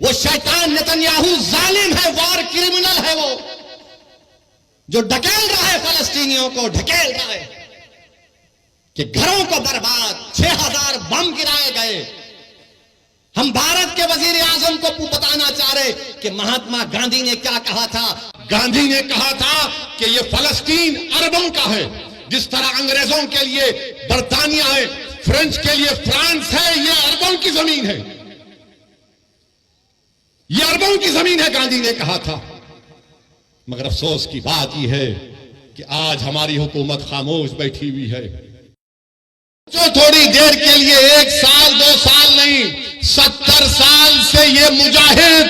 وہ شیطان نتنیاہو ظالم ہے، وار کرمنل ہے، وہ جو ڈھکیل رہا ہے فلسطینیوں کو، ڈھکیل رہا ہے کہ گھروں کو برباد، 6000 بم گرائے گئے۔ ہم بھارت کے وزیر اعظم کو بتانا چاہ رہے کہ مہاتما گاندھی نے کیا کہا تھا۔ گاندھی نے کہا تھا کہ یہ فلسطین عربوں کا ہے، جس طرح انگریزوں کے لیے برطانیہ ہے، فرینچ کے لیے فرانس ہے، یہ عربوں کی زمین ہے، یہ عربوں کی زمین ہے، گاندھی نے کہا تھا۔ مگر افسوس کی بات یہ ہے کہ آج ہماری حکومت خاموش بیٹھی ہوئی ہے۔ جو تھوڑی دیر کے لیے 1 سال 2 سال نہیں، 70 سال سے یہ مجاہد،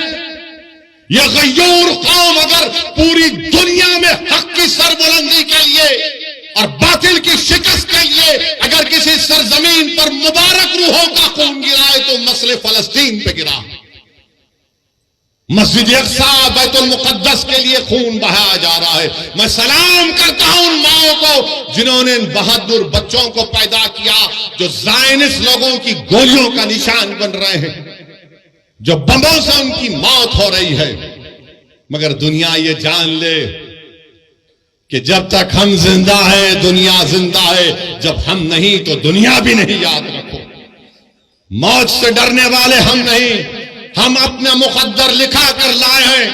یہ غیور قوم اگر پوری دنیا میں حق کی سربلندی کے لیے اور باطل کی شکست کے لیے اگر کسی سرزمین پر مبارک روحوں کا خون گرائے تو مسئلہ فلسطین پہ گرا۔ مسجد اقصی بیت المقدس کے لیے خون بہایا جا رہا ہے۔ میں سلام کرتا ہوں ان ماؤں کو جنہوں نے ان بہادر بچوں کو پیدا کیا جو زائنس لوگوں کی گولیوں کا نشان بن رہے ہیں، جو بموں سے ان کی موت ہو رہی ہے۔ مگر دنیا یہ جان لے کہ جب تک ہم زندہ ہیں دنیا زندہ ہے، جب ہم نہیں تو دنیا بھی نہیں۔ یاد رکھو، موت سے ڈرنے والے ہم نہیں، ہم اپنا مقدر لکھا کر لائے ہیں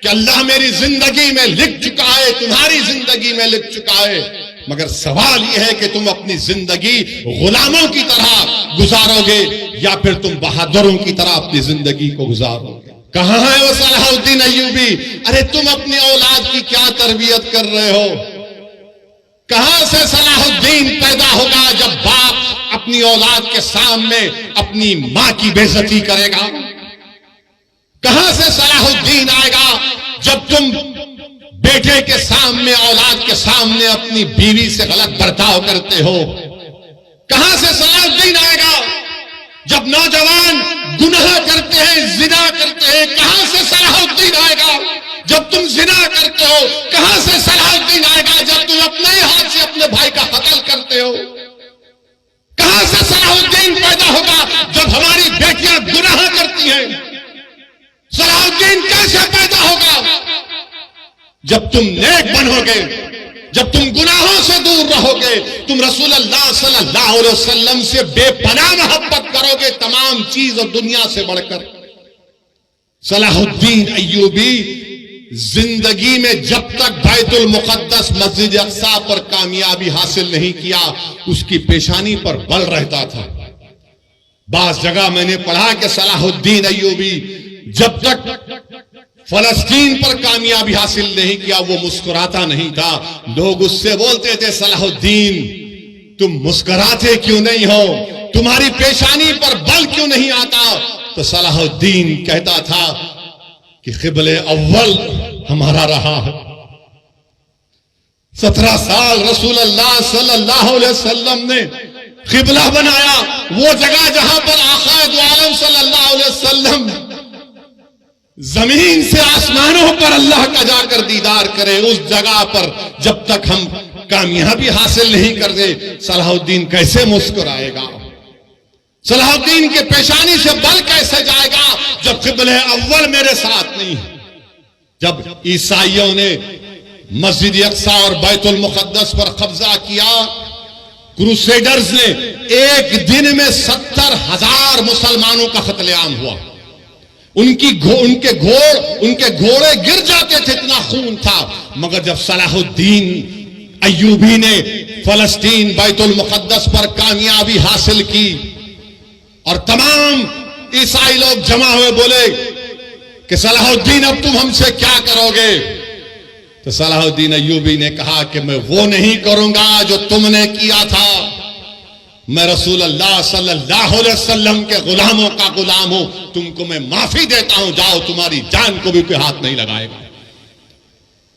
کہ اللہ میری زندگی میں لکھ چکا ہے، تمہاری زندگی میں لکھ چکا ہے۔ مگر سوال یہ ہے کہ تم اپنی زندگی غلاموں کی طرح گزارو گے یا پھر تم بہادروں کی طرح اپنی زندگی کو گزارو گے۔ کہاں ہے وہ صلاح الدین ایوبی؟ ارے تم اپنی اولاد کی کیا تربیت کر رہے ہو؟ کہاں سے صلاح الدین پیدا ہوگا جب باپ اپنی اولاد کے سامنے اپنی ماں کی بے عزتی کرے گا؟ کہاں سے صلاح الدین آئے گا جب تم بیٹے کے سامنے، اولاد کے سامنے اپنی بیوی سے غلط برتاؤ کرتے ہو؟ کہاں سے صلاح الدین آئے گا جب نوجوان گناہ کرتے ہیں، زنا کرتے ہیں؟ کہاں سے صلاح الدین آئے گا جب تم زنا کرتے ہو؟ کہاں سے صلاح الدین آئے گا جب تم اپنے ہی ہاتھ سے اپنے بھائی کا قتل کرتے ہو؟ کہاں سے صلاح الدین پیدا ہوگا جب ہماری بیٹیاں گناہ کرتی ہیں؟ صلاح الدین کیسے پیدا ہوگا جب تم نیک بنو گے، جب تم گناہوں سے دور رہو گے، تم رسول اللہ صلی اللہ علیہ وسلم سے بے پناہ محبت کرو گے تمام چیز اور دنیا سے بڑھ کر۔ صلاح الدین ایوبی زندگی میں جب تک بیت المقدس مسجد اقصی پر کامیابی حاصل نہیں کیا، اس کی پیشانی پر بل رہتا تھا۔ بعض جگہ میں نے پڑھا کہ صلاح الدین ایوبی جب تک فلسطین پر کامیابی حاصل نہیں کیا وہ مسکراتا نہیں تھا۔ لوگ اس سے بولتے تھے صلاح الدین تم مسکراتے کیوں نہیں ہو، تمہاری پیشانی پر بل کیوں نہیں آتا؟ تو صلاح الدین کہتا تھا کہ قبلہ اول ہمارا رہا ہے۔ 17 سال رسول اللہ صلی اللہ علیہ وسلم نے قبلہ بنایا، وہ جگہ جہاں پر آقا دو عالم صلی اللہ علیہ وسلم زمین سے آسمانوں پر اللہ کا جا کر دیدار کرے، اس جگہ پر جب تک ہم کامیابی حاصل نہیں کرتے صلاح الدین کیسے مسکرائے گا؟ صلاح الدین کے پیشانی سے بل کیسے جائے گا جب قبلہ اول میرے ساتھ نہیں ہے؟ جب عیسائیوں نے مسجد اقصی اور بیت المقدس پر قبضہ کیا، کروسیڈرز نے ایک دن میں 70,000 مسلمانوں کا قتل عام ہوا۔ ان کے گھوڑے گر جاتے تھے، اتنا خون تھا۔ مگر جب صلاح الدین ایوبی نے فلسطین بیت المقدس پر کامیابی حاصل کی اور تمام عیسائی لوگ جمع ہوئے بولے کہ صلاح الدین اب تم ہم سے کیا کرو گے؟ تو صلاح الدین ایوبی نے کہا کہ میں وہ نہیں کروں گا جو تم نے کیا تھا، میں رسول اللہ صلی اللہ علیہ وسلم کے غلاموں کا غلام ہوں، تم کو میں معافی دیتا ہوں، جاؤ تمہاری جان کو بھی کوئی ہاتھ نہیں لگائے گا۔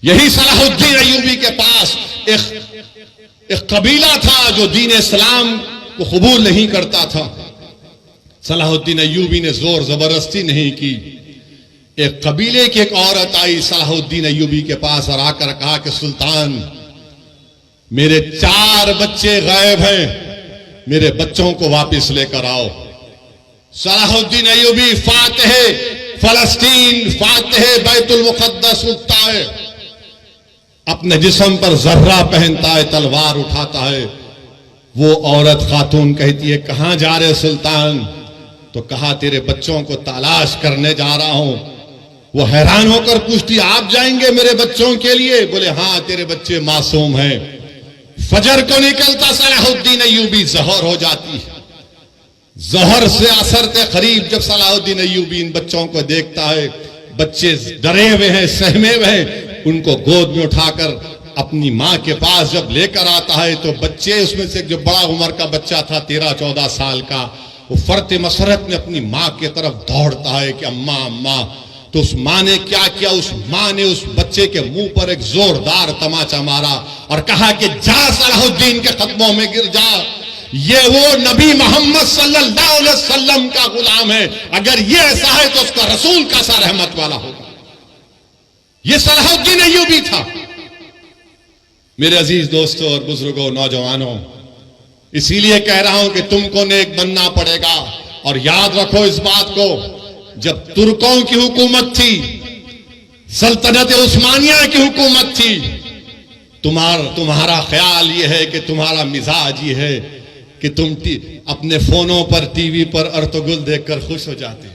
یہی صلاح الدین ایوبی کے پاس ایک قبیلہ تھا جو دین اسلام کو قبول نہیں کرتا تھا۔ صلاح الدین ایوبی نے زور زبردستی نہیں کی۔ ایک قبیلے کی ایک عورت آئی صلاح الدین ایوبی کے پاس اور آ کر کہا کہ سلطان میرے 4 بچے غائب ہیں، میرے بچوں کو واپس لے کر آؤ۔ صلاح الدین ایوبی فاتح فلسطین، فاتح بیت المقدس اٹھتا ہے، اپنے جسم پر زرہ پہنتا ہے، تلوار اٹھاتا ہے۔ وہ عورت خاتون کہتی ہے کہاں جا رہے سلطان؟ تو کہا تیرے بچوں کو تلاش کرنے جا رہا ہوں۔ وہ حیران ہو کر پوچھتی آپ جائیں گے میرے بچوں کے لیے؟ بولے ہاں تیرے بچے معصوم ہیں۔ فجر کو نکلتا صلاح الدین ایوبی، ظہر ہو جاتی، ظہر سے عصر کے قریب جب صلاح الدین ایوبی ان بچوں کو دیکھتا ہے، بچے ڈرے ہوئے ہیں، سہمے ہوئے ہیں، ان کو گود میں اٹھا کر اپنی ماں کے پاس جب لے کر آتا ہے تو بچے اس میں سے جو بڑا عمر کا بچہ تھا 13-14 سال کا، وہ فرط مسرت میں اپنی ماں کی طرف دوڑتا ہے کہ اماں اماں۔ تو اس ماں نے کیا کیا؟ اس ماں نے اس بچے کے منہ پر ایک زوردار تماچا مارا اور کہا کہ جا صلاح الدین کے قدموں میں گر جا، یہ وہ نبی محمد صلی اللہ علیہ وسلم کا غلام ہے، اگر یہ ایسا ہے تو اس کا رسول کیسا رحمت والا ہوگا۔ یہ صلاح الدین ایوبی تھا۔ میرے عزیز دوستوں اور بزرگوں، نوجوانوں، اسی لیے کہہ رہا ہوں کہ تم کو نیک بننا پڑے گا۔ اور یاد رکھو اس بات کو، جب ترکوں کی حکومت تھی، سلطنت عثمانیہ کی حکومت تھی، تمہارا خیال یہ ہے کہ تمہارا مزاج یہ ہے کہ تم اپنے فونوں پر، ٹی وی پر ارطغرل دیکھ کر خوش ہو جاتے،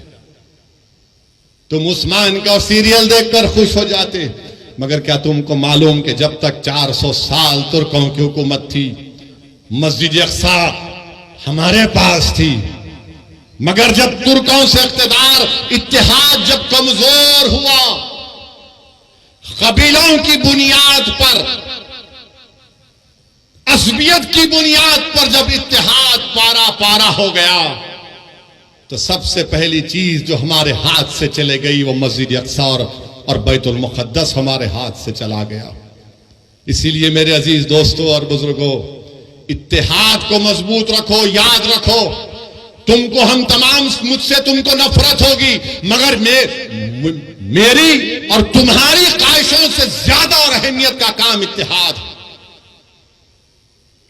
تم عثمان کا سیریل دیکھ کر خوش ہو جاتے۔ مگر کیا تم کو معلوم کہ جب تک 400 سال ترکوں کی حکومت تھی، مسجد اقصی ہمارے پاس تھی، مگر جب ترکوں سے اقتدار، اتحاد جب کمزور ہوا، قبیلوں کی بنیاد پر، عصبیت کی بنیاد پر جب اتحاد پارا پارا ہو گیا، تو سب سے پہلی چیز جو ہمارے ہاتھ سے چلے گئی وہ مسجد اقصی اور بیت المقدس ہمارے ہاتھ سے چلا گیا۔ اسی لیے میرے عزیز دوستوں اور بزرگوں، اتحاد کو مضبوط رکھو۔ یاد رکھو، تم کو ہم تمام، مجھ سے تم کو نفرت ہوگی، مگر میری اور تمہاری خواہشوں سے زیادہ اور اہمیت کا کام اتحاد ہے۔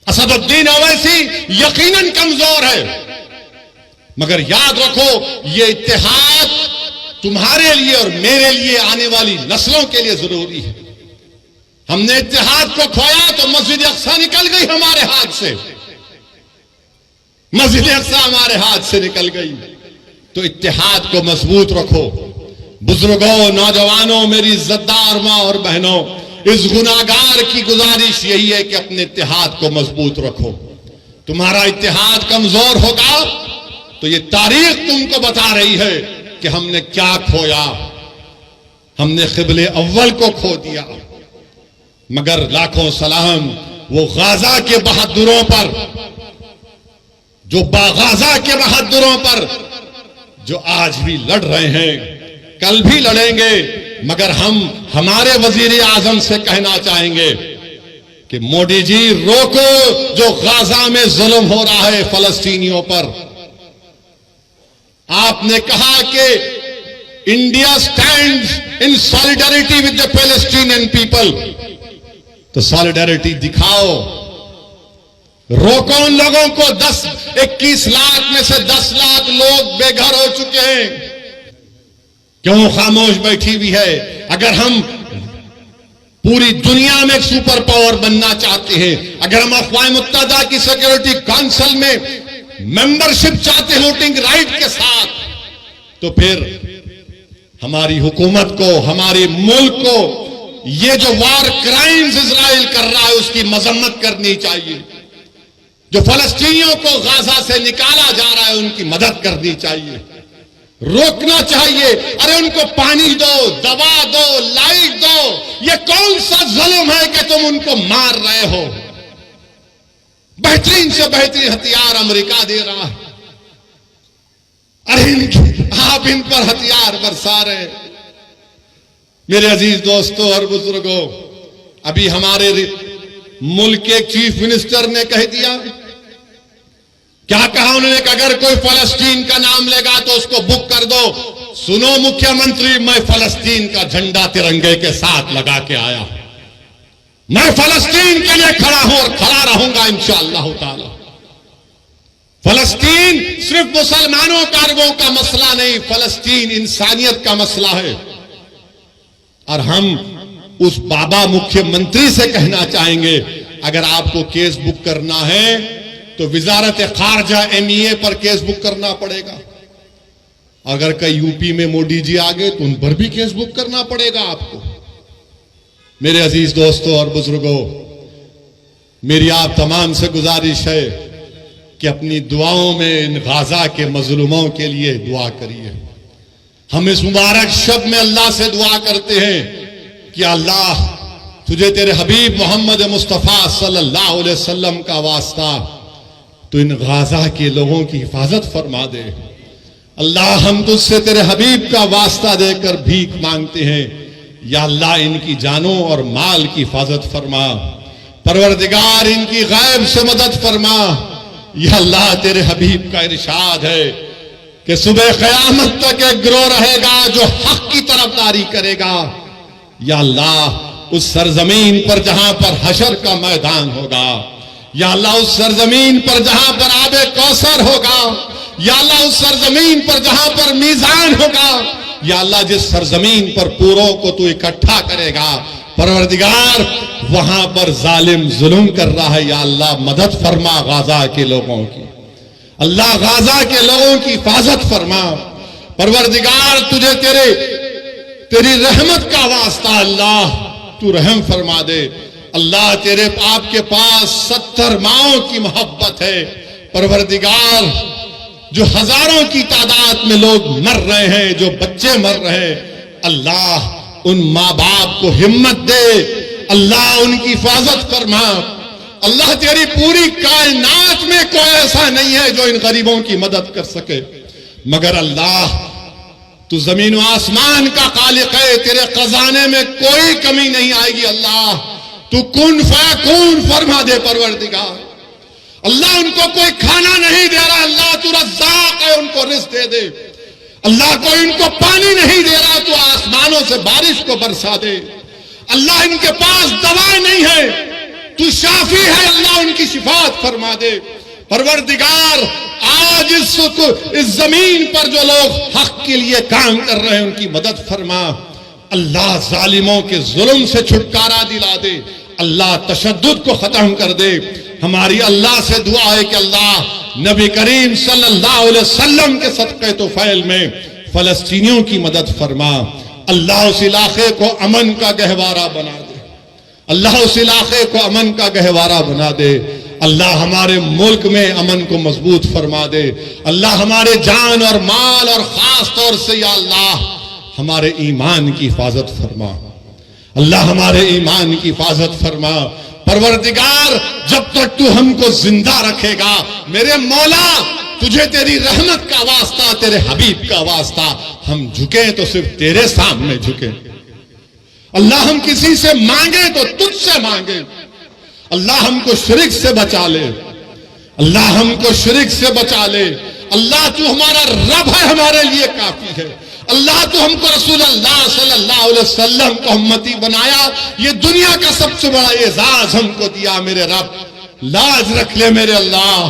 اسد الدین اویسی یقیناً کمزور ہے، مگر یاد رکھو یہ اتحاد تمہارے لیے اور میرے لیے، آنے والی نسلوں کے لیے ضروری ہے۔ ہم نے اتحاد کو کھویا تو مسجد اقصی نکل گئی ہمارے ہاتھ سے، مسجد اقصی ہمارے ہاتھ سے نکل گئی۔ تو اتحاد کو مضبوط رکھو۔ بزرگوں، نوجوانوں، میری عزتدار ماں اور بہنوں، اس گناہگار کی گزارش یہی ہے کہ اپنے اتحاد کو مضبوط رکھو۔ تمہارا اتحاد کمزور ہوگا تو یہ تاریخ تم کو بتا رہی ہے کہ ہم نے کیا کھویا، ہم نے قبلے اول کو کھو دیا۔ مگر لاکھوں سلام وہ غازہ کے بہادروں پر، جو غازہ کے بہادروں پر، جو آج بھی لڑ رہے ہیں، کل بھی لڑیں گے۔ مگر ہم ہمارے وزیر اعظم سے کہنا چاہیں گے کہ مودی جی روکو جو غازہ میں ظلم ہو رہا ہے فلسطینیوں پر۔ آپ نے کہا کہ India stands in solidarity with the Palestinian people, تو سالیڈیرٹی دکھاؤ، روکو ان لوگوں کو۔ 21 لاکھ میں سے 10 لاکھ لوگ بے گھر ہو چکے ہیں، کیوں خاموش بیٹھی ہوئی ہے؟ اگر ہم پوری دنیا میں ایک سپر پاور بننا چاہتے ہیں، اگر ہم اقوام متحدہ کی سیکورٹی کونسل میں ممبرشپ چاہتے ہیں ووٹنگ رائٹ کے ساتھ، تو پھر ہماری حکومت کو، ہمارے ملک کو یہ جو وار کرائمز اسرائیل کر رہا ہے اس کی مذمت کرنی چاہیے۔ جو فلسطینیوں کو غازہ سے نکالا جا رہا ہے ان کی مدد کرنی چاہیے، روکنا چاہیے۔ ارے ان کو پانی دو، دوا دو، لائٹ دو۔ یہ کون سا ظلم ہے کہ تم ان کو مار رہے ہو؟ بہترین سے بہترین ہتھیار امریکہ دے رہا ہے، ارے آپ ان پر ہتھیار برسا رہے۔ میرے عزیز دوستوں اور بزرگوں، ابھی ہمارے ملک کے چیف منسٹر نے کہہ دیا، کیا کہا انہوں نے کہ اگر کوئی فلسطین کا نام لے گا تو اس کو بک کر دو۔ سنو مکھیہ منتری، میں فلسطین کا جھنڈا ترنگے کے ساتھ لگا کے آیا ہوں، میں فلسطین کے لیے کھڑا ہوں اور کھڑا رہوں گا انشاءاللہ تعالی۔ فلسطین صرف مسلمانوں کا عربوں کا مسئلہ نہیں، فلسطین انسانیت کا مسئلہ ہے۔ اور ہم اس بابا مکھیہ منتری سے کہنا چاہیں گے، اگر آپ کو کیس بک کرنا ہے تو وزارت خارجہ MEA پر کیس بک کرنا پڑے گا۔ اگر کئی UP میں مودی جی آگے تو ان پر بھی کیس بک کرنا پڑے گا آپ کو۔ میرے عزیز دوستوں اور بزرگوں، میری آپ تمام سے گزارش ہے کہ اپنی دعاؤں میں ان غزہ کے مظلوموں کے لیے دعا کریے۔ ہم اس مبارک شب میں اللہ سے دعا کرتے ہیں کہ اللہ تجھے تیرے حبیب محمد مصطفیٰ صلی اللہ علیہ وسلم کا واسطہ تو ان غزہ کے لوگوں کی حفاظت فرما دے۔ اللہ ہم تجھ سے تیرے حبیب کا واسطہ دے کر بھیک مانگتے ہیں، یا اللہ ان کی جانوں اور مال کی حفاظت فرما، پروردگار ان کی غیب سے مدد فرما۔ یا اللہ تیرے حبیب کا ارشاد ہے کہ صبح قیامت تک ایک گروہ رہے گا جو حق کی طرفداری کرے گا۔ یا اللہ اس سرزمین پر جہاں پر حشر کا میدان ہوگا، یا اللہ اس سرزمین پر جہاں پر آب کوثر ہوگا، یا اللہ اس سرزمین پر جہاں پر میزان ہوگا، یا اللہ جس سرزمین پر پوروں کو تو اکٹھا کرے گا، پروردگار وہاں پر ظالم ظلم کر رہا ہے، یا اللہ مدد فرما غزہ کے لوگوں کی، اللہ غزہ کے لوگوں کی حفاظت فرما۔ پروردگار تجھے تیری رحمت کا واسطہ اللہ تو رحم فرما دے۔ اللہ تیرے آپ کے پاس 70 ماؤں کی محبت ہے، پروردگار جو ہزاروں کی تعداد میں لوگ مر رہے ہیں، جو بچے مر رہے ہیں، اللہ ان ماں باپ کو ہمت دے، اللہ ان کی حفاظت فرما۔ اللہ تیری پوری کائنات میں کوئی ایسا نہیں ہے جو ان غریبوں کی مدد کر سکے، مگر اللہ تو زمین و آسمان کا خالق ہے، تیرے خزانے میں کوئی کمی نہیں آئے گی۔ اللہ تو کن فیکون فرما دے پروردگار۔ اللہ ان کو کوئی کھانا نہیں دے رہا، اللہ تو رزاق ہے، ان کو رزق دے دے۔ اللہ کوئی ان کو پانی نہیں دے رہا تو آسمانوں سے بارش کو برسا دے۔ اللہ ان کے پاس دوا نہیں ہے تو شافی ہے، اللہ ان کی شفاعت فرما دے۔ پروردگار آج اس زمین پر جو لوگ حق کے لیے کام کر رہے ہیں ان کی مدد فرما۔ اللہ ظالموں کے ظلم سے چھٹکارا دلا دے، اللہ تشدد کو ختم کر دے۔ ہماری اللہ سے دعا ہے کہ اللہ نبی کریم صلی اللہ علیہ وسلم کے صدقے طفیل میں فلسطینیوں کی مدد فرما۔ اللہ اس علاقے کو امن کا گہوارہ بنا دے، اللہ اس علاقے کو امن کا گہوارہ بنا دے۔ اللہ ہمارے ملک میں امن کو مضبوط فرما دے۔ اللہ ہمارے جان اور مال اور خاص طور سے یا اللہ ہمارے ایمان کی حفاظت فرما، اللہ ہمارے ایمان کی حفاظت فرما۔ پروردگار جب تک تو ہم کو زندہ رکھے گا میرے مولا، تجھے تیری رحمت کا واسطہ، تیرے حبیب کا واسطہ، ہم جھکیں تو صرف تیرے سامنے جھکیں۔ اللہ ہم کسی سے مانگیں تو تجھ سے مانگیں۔ اللہ ہم کو شرک سے بچا لے، اللہ ہم کو شرک سے بچا لے۔ اللہ تو ہمارا رب ہے، ہمارے لیے کافی ہے۔ اللہ تو ہم کو رسول اللہ صلی اللہ علیہ وسلم کو امتی بنایا، یہ دنیا کا سب سے بڑا اعزاز ہم کو دیا۔ میرے رب لاز رکھ لے، میرے اللہ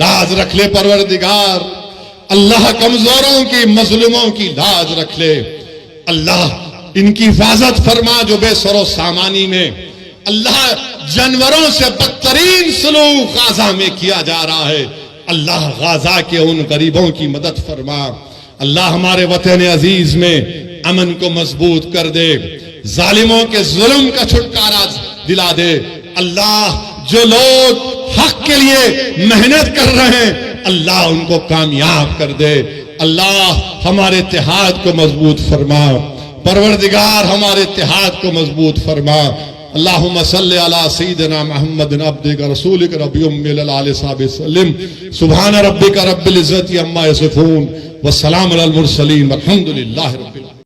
لاز رکھ لے پروردگار۔ اللہ کمزوروں کی، مظلوموں کی لاز رکھ لے۔ اللہ ان کی حفاظت فرما جو بے سر و سامانی میں اللہ جانوروں سے بدترین سلوک غزہ میں کیا جا رہا ہے، اللہ غزہ کے ان غریبوں کی مدد فرما۔ اللہ ہمارے وطن عزیز میں امن کو مضبوط کر دے، ظالموں کے ظلم کا چھٹکارا دلا دے۔ اللہ جو لوگ حق کے لیے محنت کر رہے ہیں اللہ ان کو کامیاب کر دے۔ اللہ ہمارے اتحاد کو مضبوط فرما، پروردگار ہمارے اتحاد کو مضبوط فرما۔ اللہم صلی علی سیدنا محمد عبدک رسولک ربی امی العلی صحابہ وسلم۔ سبحان ربک رب العزت عما یصفون والسلام علی المرسلین والحمد للہ رب